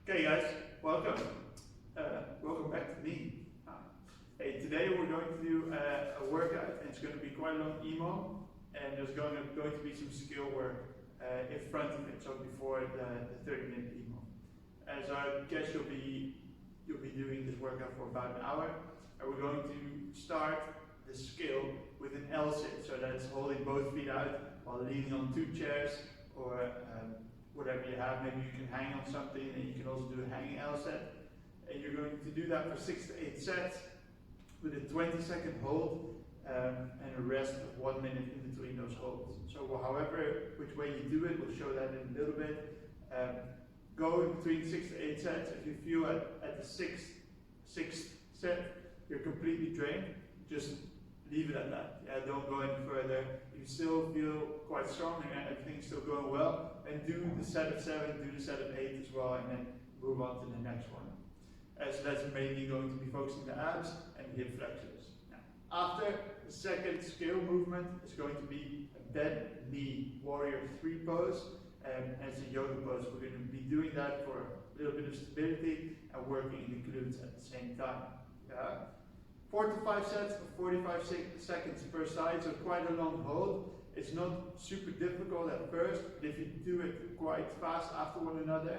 Okay guys, welcome. Welcome back to me. Hey, today we're going to do a workout, and it's going to be quite a long emo, and there's going to be some skill work in front of it, so before the 30-minute emo. So I guess you'll be doing this workout for about an hour, and we're going to start the skill with an L sit, so that's holding both feet out while leaning on two chairs or whatever you have. Maybe you can hang on something, and you can also do a hanging L set. And you're going to do that for 6 to 8 sets with a 20-second hold and a rest of 1 minute in between those holds. So however, which way you do it, we'll show that in a little bit. Go in between 6 to 8 sets. If you feel at the sixth set you're completely drained, just leave it at that. Yeah, don't go any further. If you still feel quite strong and everything's still going well, and do the set of 7, do the set of 8 as well, and then move on to the next one. So that's mainly going to be focusing the abs and the hip flexors. Now, after the second skill movement is going to be a bent knee warrior 3 pose, and as a yoga pose. We're going to be doing that for a little bit of stability and working in the glutes at the same time. Yeah? 4 to 5 sets of 45 seconds per side, so quite a long hold. It's not super difficult at first, but if you do it quite fast after one another,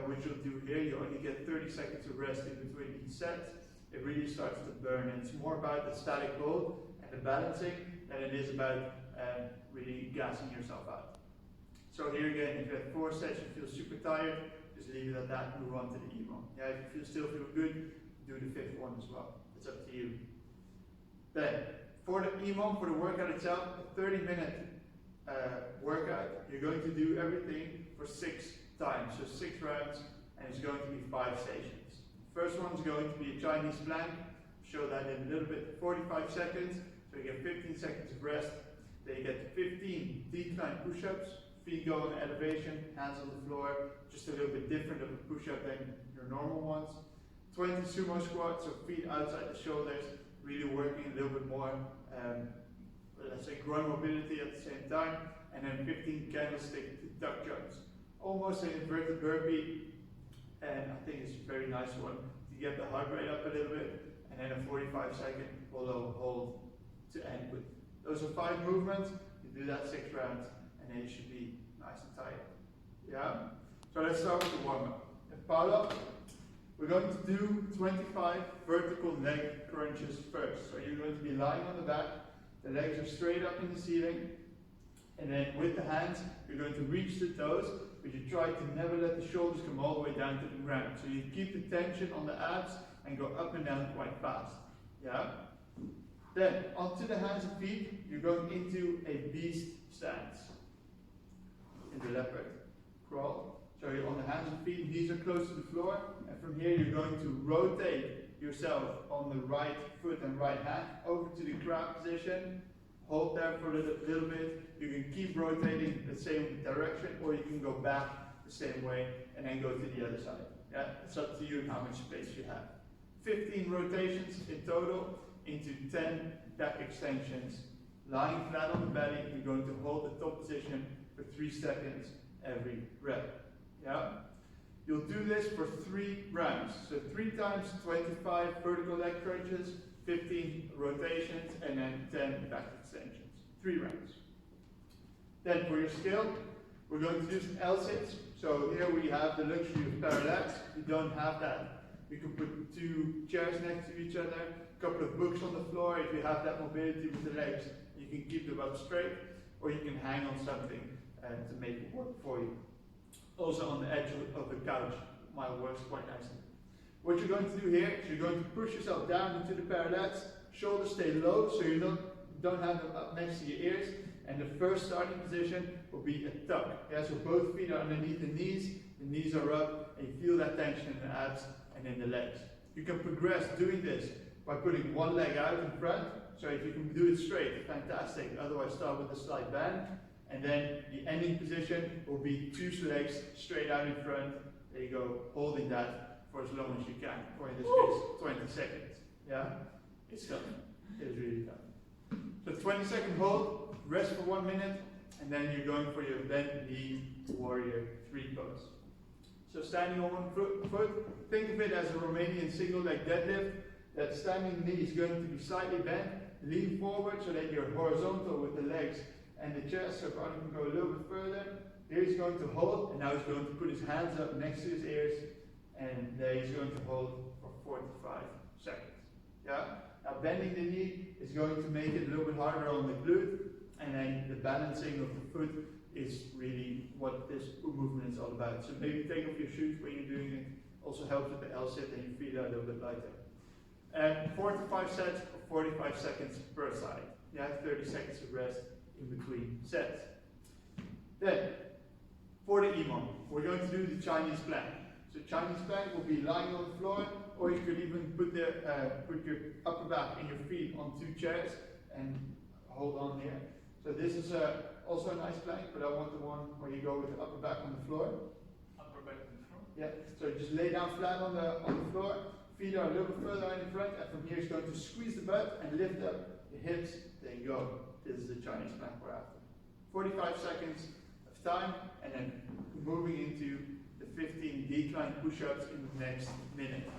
which you'll do here, you only get 30 seconds of rest in between each set. It really starts to burn, and it's more about the static hold and the balancing than it is about really gassing yourself out. So here again, if you have 4 sets, you feel super tired, just leave it at that, move on to the emo. Yeah, if you still feel good, do the 5th one as well. It's up to you. Then, for the emo, for the workout itself, a 30-minute workout, you're going to do everything for 6 times, so 6 rounds, and it's going to be 5 stations. First one is going to be a Chinese plank. Show that in a little bit, 45 seconds, so you get 15 seconds of rest. Then you get 15 decline push-ups, feet go in elevation, hands on the floor, just a little bit different of a push-up than your normal ones. 20 sumo squats, so feet outside the shoulders, really working a little bit more, let's say groin mobility at the same time, and then 15 candlestick to duck jumps. Almost an inverted burpee, and I think it's a very nice one to get the heart rate up a little bit, and then a 45-second hollow hold to end with. Those are 5 movements. You do that 6 rounds, and then you should be nice and tired. Yeah? So let's start with the warm-up. Paulo, we're going to do 25 vertical leg crunches first. So you're going to be lying on the back, the legs are straight up in the ceiling, and then with the hands, you're going to reach the toes, but you try to never let the shoulders come all the way down to the ground. So you keep the tension on the abs and go up and down quite fast. Yeah? Then, onto the hands and feet, you're going into a beast stance. In the leopard crawl. So you're on the hands and feet, knees are close to the floor, and from here you're going to rotate yourself on the right foot and right hand over to the crab position. Hold there for a little bit. You can keep rotating the same direction, or you can go back the same way and then go to the other side. Yeah? It's up to you how much space you have. 15 rotations in total into 10 back extensions. Lying flat on the belly, you're going to hold the top position for 3 seconds every rep. Yeah? You'll do this for 3 rounds. So 3 times 25 vertical leg crunches, 15 rotations, and then 10 back extensions. 3 rounds. Then for your skill, we're going to do some L sits. So here we have the luxury of parallax. If you don't have that, you can put 2 chairs next to each other, a couple of books on the floor. If you have that mobility with the legs, you can keep them up straight, or you can hang on something to make it work for you. Also on the edge of the couch, mine works quite nicely. What you're going to do here is you're going to push yourself down into the parallax, shoulders stay low so you don't have them up next to your ears, and the first starting position will be a tuck. Yeah, so both feet are underneath the knees are up, and you feel that tension in the abs and in the legs. You can progress doing this by putting one leg out in front, so if you can do it straight, fantastic, otherwise start with a slight bend. And then the ending position will be 2 legs straight out in front. There you go, holding that for as long as you can, or in this case, 20 seconds. Yeah? It's tough. It is really tough. So 20-second hold, rest for 1 minute, and then you're going for your bent knee warrior 3 pose. So standing on one foot. Think of it as a Romanian single leg deadlift. That standing knee is going to be slightly bent. Lean forward so that you're horizontal with the legs and the chest. So Barney can go a little bit further. Here he's going to hold, and now he's going to put his hands up next to his ears, and there he's going to hold for 45 seconds. Yeah? Now bending the knee is going to make it a little bit harder on the glute, and then the balancing of the foot is really what this movement is all about. So maybe take off your shoes when you're doing it. Also helps with the L-sit and your feet are a little bit lighter. 4 to 5 sets of 45 seconds per side. You have 30 seconds of rest in between sets. Then, for the EMOM, we're going to do the Chinese plank. So Chinese plank will be lying on the floor, or you could even put your upper back and your feet on 2 chairs and hold on here. So this is also a nice plank, but I want the one where you go with the upper back on the floor. Upper back on the floor? Yeah, so just lay down flat on the floor, feet are a little bit further in front, and from here it's going to squeeze the butt and lift up the hips. There you go. This is the Chinese plank we're after. 45 seconds of time, and then moving into the 15 decline push-ups in the next minute.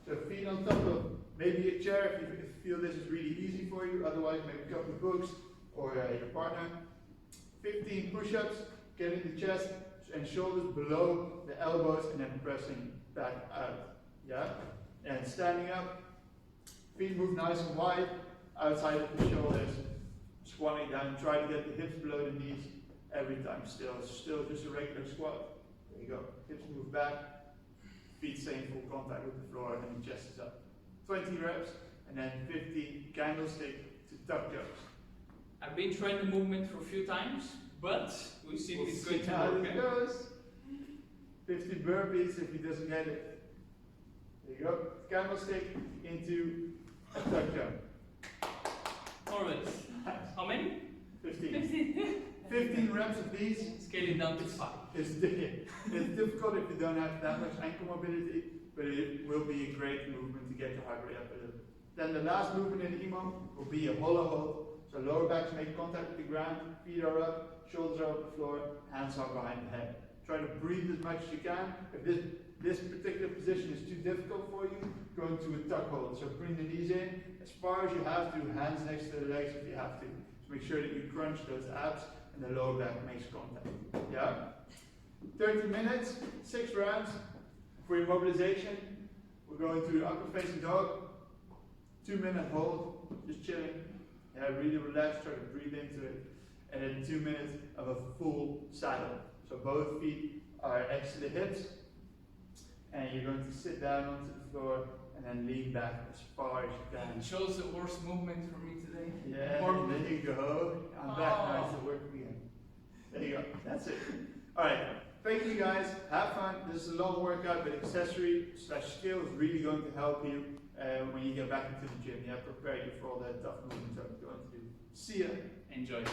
So feet on top of maybe a chair if you feel this is really easy for you, otherwise maybe a couple of books or your partner. 15 push-ups, getting the chest and shoulders below the elbows and then pressing back out. Yeah? And standing up, feet move nice and wide, outside of the shoulders, squatting down, try to get the hips below the knees every time. Still just a regular squat. There you go. Hips move back, feet stay in full contact with the floor, and the chest is up. 20 reps, and then 50 candlestick to tuck jumps. I've been trying the movement for a few times, but we see We'll it's see going to how work. it goes. 50 burpees if he doesn't get it. There you go. Candlestick into a tuck jump. Alright. How many? 15. 15 reps of these. Scale it down to 5. It's difficult if you don't have that much ankle mobility, but it will be a great movement to get your heart rate up a little bit. Then the last movement in the EMOM will be a hollow hold. So lower backs make contact with the ground, feet are up, shoulders are off the floor, hands are behind the head. Try to breathe as much as you can. If this particular position is too difficult for you, go into a tuck hold. So bring the knees in as far as you have to, hands next to the legs if you have to. So make sure that you crunch those abs and the lower back makes contact. Yeah? 30 minutes, 6 rounds. For your mobilization, we're going to the upper facing dog. 2-minute hold, just chilling. Yeah, really relax, try to breathe into it. And then 2 minutes of a full saddle. So both feet are next to the hips. And you're going to sit down onto the floor and then lean back as far as you can. It shows the worst movement for me today. Yeah, there you go. I'm back now to work again. There you go. That's it. Alright. Thank you guys. Have fun. This is a long workout, but accessory/skill is really going to help you when you get back into the gym. Yeah, prepare you for all that tough movements that we're going to do. See ya. Enjoy.